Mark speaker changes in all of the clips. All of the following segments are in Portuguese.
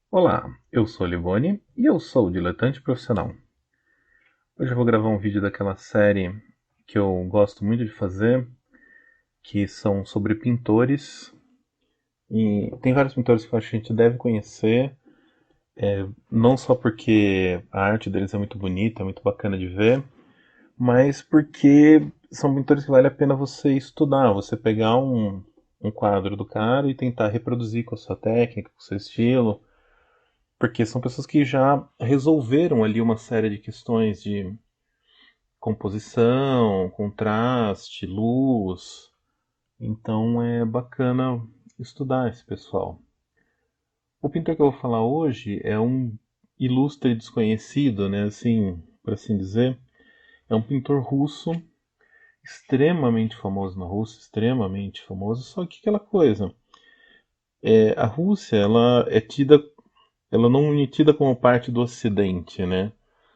Speaker 1: Olá, eu sou Livone e eu sou diletante profissional. Hoje eu vou gravar um vídeo daquela série que eu gosto muito de fazer, que são sobre pintores. E tem vários pintores que eu acho que a gente deve conhecer, não só porque a arte deles é muito bonita, é muito bacana de ver, mas porque são pintores que vale a pena você estudar, você pegar um quadro do cara e tentar reproduzir com a sua técnica, com o seu estilo. Porque são pessoas que já resolveram ali uma série de questões de composição, contraste, luz. Então é bacana estudar esse pessoal. O pintor que eu vou falar hoje é um ilustre desconhecido, né, assim, por assim dizer. É um pintor russo extremamente famoso na Rússia, extremamente famoso. Só que aquela coisa, a Rússia, ela não é tida como parte do Ocidente, né?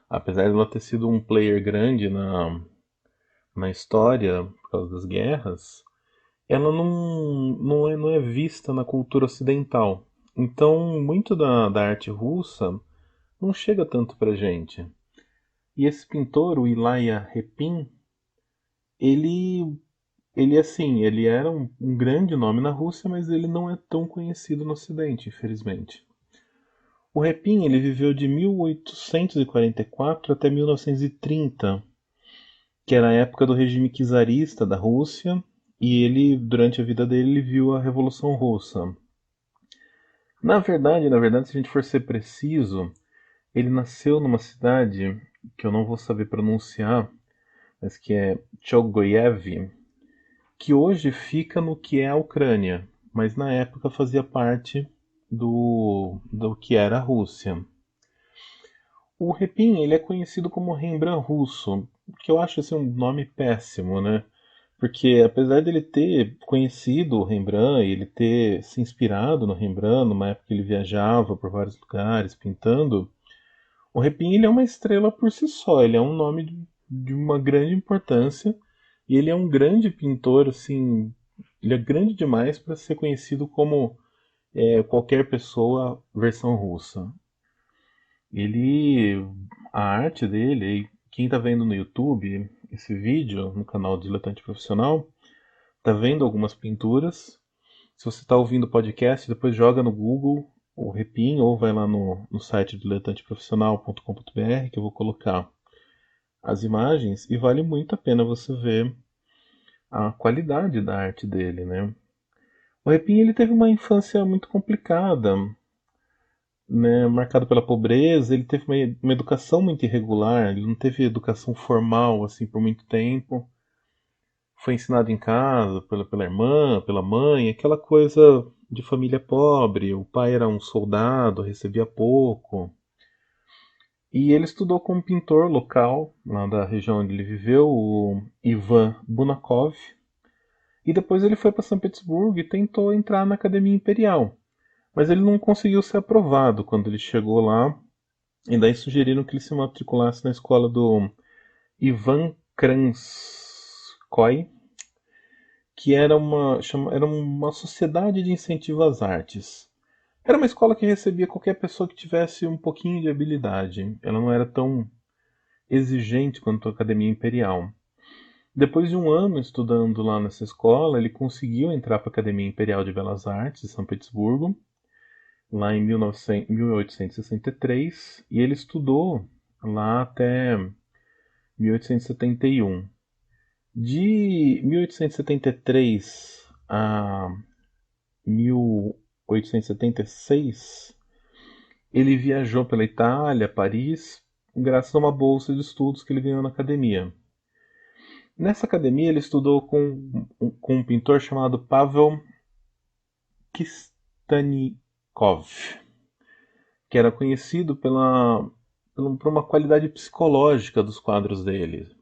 Speaker 1: Apesar de ela ter sido um player grande na história por causa das guerras, ela não é vista na cultura ocidental. Então, muito da arte russa não chega tanto pra gente. E esse pintor, o Ilya Repin, ele, ele era um grande nome na Rússia, mas ele não é tão conhecido no Ocidente, infelizmente. O Repin, ele viveu de 1844 até 1930, que era a época do regime czarista da Rússia, e ele, durante a vida dele, ele viu a Revolução Russa. Na verdade, se a gente for ser preciso, ele nasceu numa cidade que eu não vou saber pronunciar, mas que é Chogoyev, que hoje fica no que é a Ucrânia, mas na época fazia parte do que era a Rússia. O Repin, ele é conhecido como Rembrandt russo, que eu acho assim, um nome péssimo, né? Porque apesar dele ter conhecido o Rembrandt e ele ter se inspirado no Rembrandt, numa época que ele viajava por vários lugares pintando, o Repin ele é uma estrela por si só, ele é um nome de uma grande importância e ele é um grande pintor, assim, ele é grande demais para ser conhecido como qualquer pessoa versão russa. Ele, a arte dele, quem está vendo no YouTube esse vídeo no canal Diletante Profissional, tá vendo algumas pinturas. Se você está ouvindo o podcast, depois joga no Google o Repin ou vai lá no site diletanteprofissional.com.br que eu vou colocar as imagens e vale muito a pena você ver a qualidade da arte dele, né? O Repin ele teve uma infância muito complicada, né, marcado pela pobreza, ele teve uma educação muito irregular, ele não teve educação formal assim por muito tempo. Foi ensinado em casa pela irmã, pela mãe, aquela coisa de família pobre. O pai era um soldado, recebia pouco. E ele estudou com um pintor local, lá da região onde ele viveu, o Ivan Bunakov. E depois ele foi para São Petersburgo e tentou entrar na Academia Imperial. Mas ele não conseguiu ser aprovado quando ele chegou lá. E daí sugeriram que ele se matriculasse na escola do Ivan Kranskoy, que era uma sociedade de incentivo às artes. Era uma escola que recebia qualquer pessoa que tivesse um pouquinho de habilidade. Ela não era tão exigente quanto a Academia Imperial. Depois de um ano estudando lá nessa escola, ele conseguiu entrar para a Academia Imperial de Belas Artes de São Petersburgo, lá em 1863, e ele estudou lá até 1871. De 1873 a 1876, ele viajou pela Itália, Paris, graças a uma bolsa de estudos que ele ganhou na academia. Nessa academia, ele estudou com um pintor chamado Pavel Kistanikov, que era conhecido por uma qualidade psicológica dos quadros dele,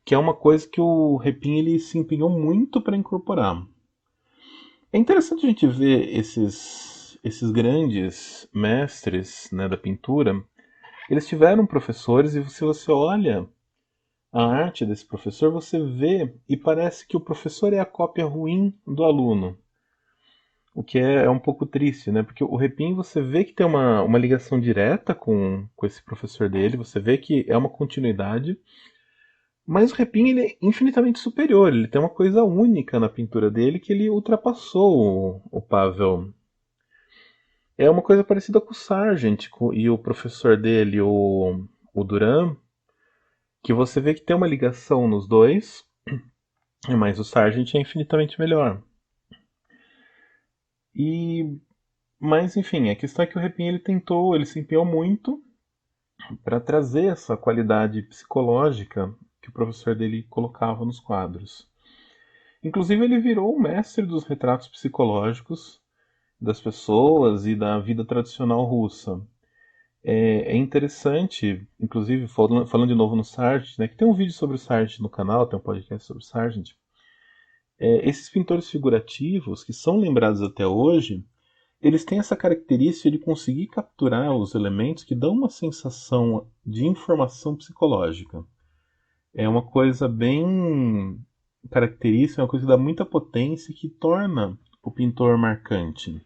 Speaker 1: que é uma coisa que o Repin ele se empenhou muito para incorporar. É interessante a gente ver esses grandes mestres, né, da pintura. Eles tiveram professores e se você olha a arte desse professor, você vê e parece que o professor é a cópia ruim do aluno. O que é um pouco triste, né? Porque o Repin você vê que tem uma ligação direta com esse professor dele, você vê que é uma continuidade, mas o Repin ele é infinitamente superior, ele tem uma coisa única na pintura dele que ele ultrapassou o Pavel. É uma coisa parecida com o Sargent e o professor dele, o Duran, que você vê que tem uma ligação nos dois, mas o Sargent é infinitamente melhor. E, mas enfim, a questão é que o Repin ele tentou, ele se empenhou muito para trazer essa qualidade psicológica que o professor dele colocava nos quadros. Inclusive ele virou o mestre dos retratos psicológicos das pessoas e da vida tradicional russa. É interessante, inclusive falando de novo no Sargent, né, que tem um vídeo sobre o Sargent no canal, tem um podcast sobre o Sargent. Esses pintores figurativos, que são lembrados até hoje, eles têm essa característica de conseguir capturar os elementos que dão uma sensação de informação psicológica. É uma coisa bem característica, é uma coisa que dá muita potência e que torna o pintor marcante.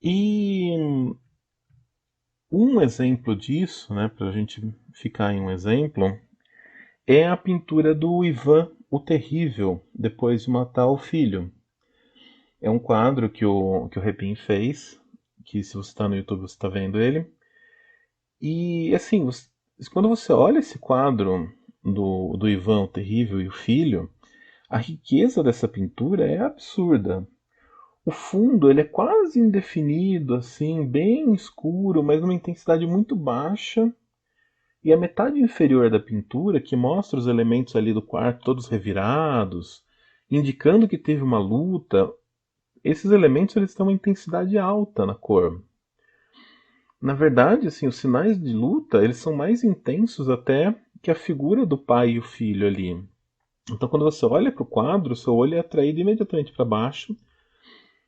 Speaker 1: E um exemplo disso, né, para a gente ficar em um exemplo, é a pintura do Ivan o Terrível, depois de matar o filho. É um quadro que o Repin fez, que se você está no YouTube você está vendo ele. E assim, quando você olha esse quadro do Ivan o Terrível e o filho, a riqueza dessa pintura é absurda. O fundo ele é quase indefinido, assim, bem escuro, mas numa intensidade muito baixa. E a metade inferior da pintura, que mostra os elementos ali do quarto todos revirados, indicando que teve uma luta, esses elementos eles têm uma intensidade alta na cor. Na verdade, assim, os sinais de luta eles são mais intensos até que a figura do pai e o filho ali. Então, quando você olha para o quadro, o seu olho é atraído imediatamente para baixo,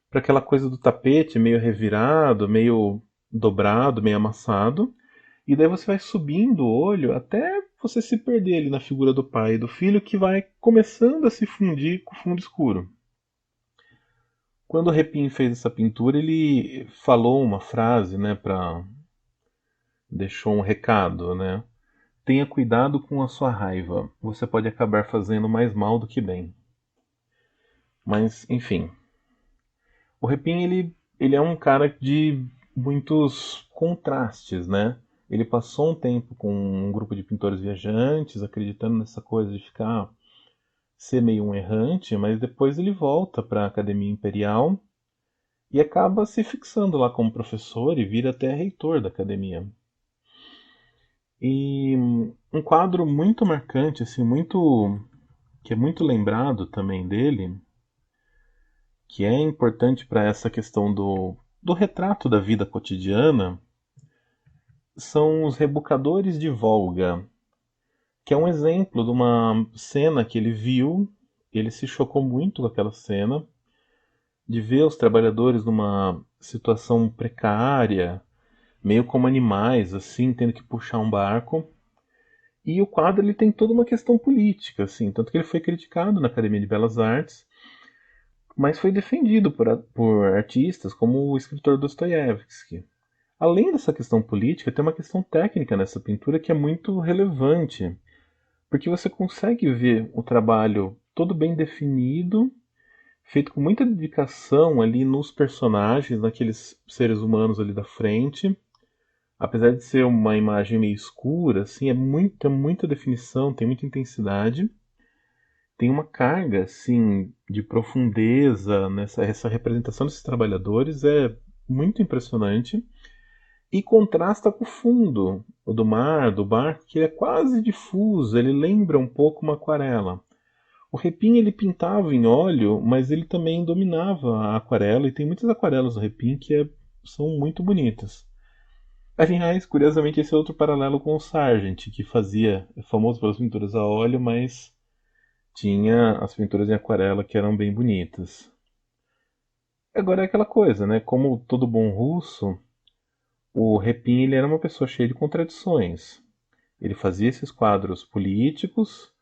Speaker 1: para aquela coisa do tapete meio revirado, meio dobrado, meio amassado. E daí você vai subindo o olho até você se perder ali na figura do pai e do filho, que vai começando a se fundir com o fundo escuro. Quando o Repin fez essa pintura, ele falou uma frase, né, deixou um recado, né? Tenha cuidado com a sua raiva. Você pode acabar fazendo mais mal do que bem. Mas, enfim, o Repin ele é um cara de muitos contrastes, né? Ele passou um tempo com um grupo de pintores viajantes, acreditando nessa coisa de ficar ser meio um errante, mas depois ele volta para a Academia Imperial e acaba se fixando lá como professor e vira até reitor da academia. E um quadro muito marcante, assim, muito que é muito lembrado também dele, que é importante para essa questão do retrato da vida cotidiana, são os Rebocadores de Volga, que é um exemplo de uma cena que ele viu, ele se chocou muito com aquela cena, de ver os trabalhadores numa situação precária, meio como animais, assim, tendo que puxar um barco. E o quadro ele tem toda uma questão política, assim, tanto que ele foi criticado na Academia de Belas Artes, mas foi defendido por artistas como o escritor Dostoiévski. Além dessa questão política, tem uma questão técnica nessa pintura que é muito relevante, porque você consegue ver o trabalho todo bem definido, feito com muita dedicação ali nos personagens, naqueles seres humanos ali da frente. Apesar de ser uma imagem meio escura, assim, tem muita definição, tem muita intensidade. Tem uma carga, assim, de profundeza nessa essa representação desses trabalhadores é muito impressionante e contrasta com o fundo, o do mar, do barco, que é quase difuso, ele lembra um pouco uma aquarela. O Repin ele pintava em óleo, mas ele também dominava a aquarela e tem muitas aquarelas do Repin que são muito bonitas. Aliás, curiosamente, esse é outro paralelo com o Sargent, que fazia, é famoso pelas pinturas a óleo, mas tinha as pinturas em aquarela que eram bem bonitas. Agora é aquela coisa, né? Como todo bom russo, o Repin ele era uma pessoa cheia de contradições. Ele fazia esses quadros políticos,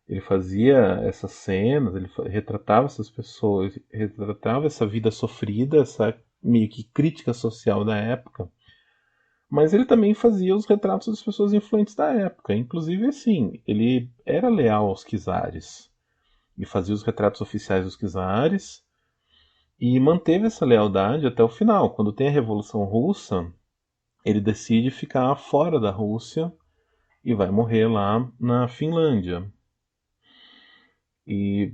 Speaker 1: Ele fazia essas cenas, ele retratava essas pessoas, retratava essa vida sofrida, essa meio que crítica social da época. Mas ele também fazia os retratos das pessoas influentes da época. Inclusive, assim, ele era leal aos czares. E fazia os retratos oficiais dos czares e manteve essa lealdade até o final. Quando tem a Revolução Russa, ele decide ficar fora da Rússia e vai morrer lá na Finlândia. E,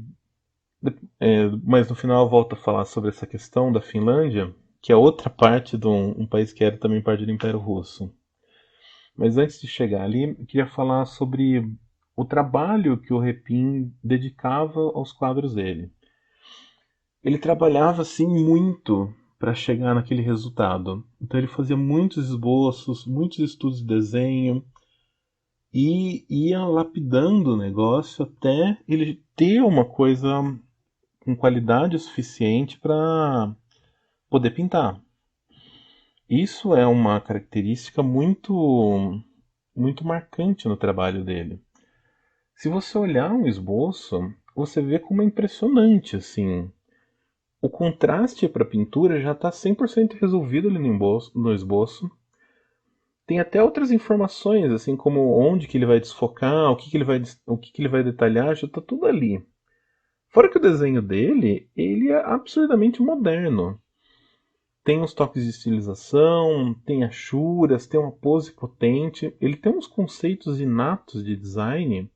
Speaker 1: mas no final eu volto a falar sobre essa questão da Finlândia, que é outra parte de um país que era também parte do Império Russo. Mas antes de chegar ali, eu queria falar sobre o trabalho que o Repin dedicava aos quadros dele. Ele trabalhava assim muito para chegar naquele resultado. Então ele fazia muitos esboços, muitos estudos de desenho e ia lapidando o negócio até ele ter uma coisa com qualidade suficiente para poder pintar. Isso é uma característica muito marcante no trabalho dele. Se você olhar um esboço, você vê como é impressionante assim. O contraste para a pintura já está 100% resolvido ali no esboço. Tem até outras informações, assim como onde que ele vai desfocar, o que ele vai detalhar, já está tudo ali. Fora que o desenho dele, ele é absurdamente moderno. Tem uns toques de estilização, tem achuras, tem uma pose potente. Ele tem uns conceitos inatos de design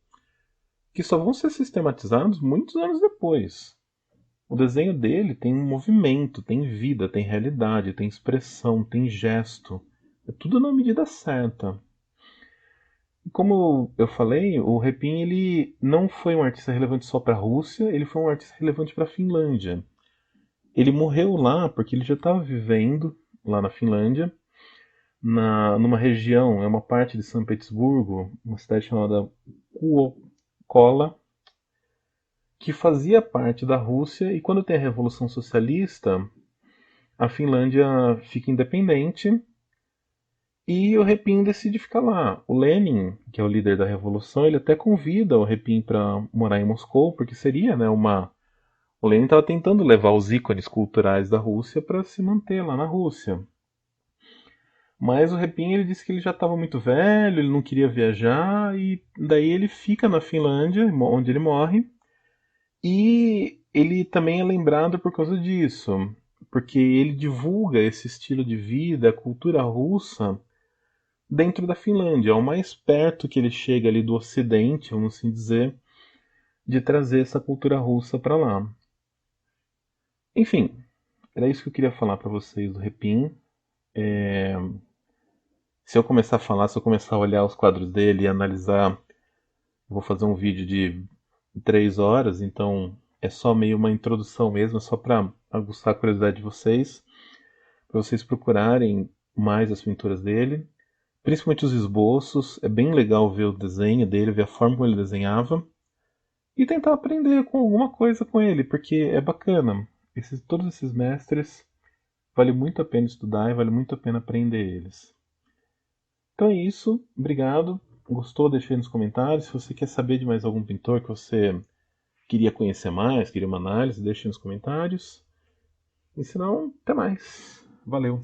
Speaker 1: que só vão ser sistematizados muitos anos depois. O desenho dele tem um movimento, tem vida, tem realidade, tem expressão, tem gesto. É tudo na medida certa. E como eu falei, o Repin ele não foi um artista relevante só para a Rússia, ele foi um artista relevante para a Finlândia. Ele morreu lá porque ele já estava vivendo lá na Finlândia, numa região, é uma parte de São Petersburgo, uma cidade chamada Kuokola, que fazia parte da Rússia, e quando tem a Revolução Socialista, a Finlândia fica independente e o Repin decide ficar lá. O Lenin, que é o líder da revolução, ele até convida o Repin para morar em Moscou, porque seria, né, uma. O Lenin estava tentando levar os ícones culturais da Rússia para se manter lá na Rússia. Mas o Repin ele disse que ele já estava muito velho, ele não queria viajar e daí ele fica na Finlândia, onde ele morre. E ele também é lembrado por causa disso, porque ele divulga esse estilo de vida, a cultura russa, dentro da Finlândia. É o mais perto que ele chega ali do Ocidente, vamos assim dizer, de trazer essa cultura russa para lá. Enfim, era isso que eu queria falar para vocês do Repin. Se eu começar a falar, se eu começar a olhar os quadros dele e analisar, vou fazer um vídeo de 3 horas, então é só meio uma introdução mesmo, é só para aguçar a curiosidade de vocês, para vocês procurarem mais as pinturas dele, principalmente os esboços. É bem legal ver o desenho dele, ver a forma como ele desenhava e tentar aprender com alguma coisa com ele, porque é bacana. Todos esses mestres vale muito a pena estudar e vale muito a pena aprender eles. Então é isso, obrigado. Gostou? Deixa aí nos comentários. Se você quer saber de mais algum pintor que você queria conhecer mais, queria uma análise, deixe nos comentários. E se não, até mais. Valeu!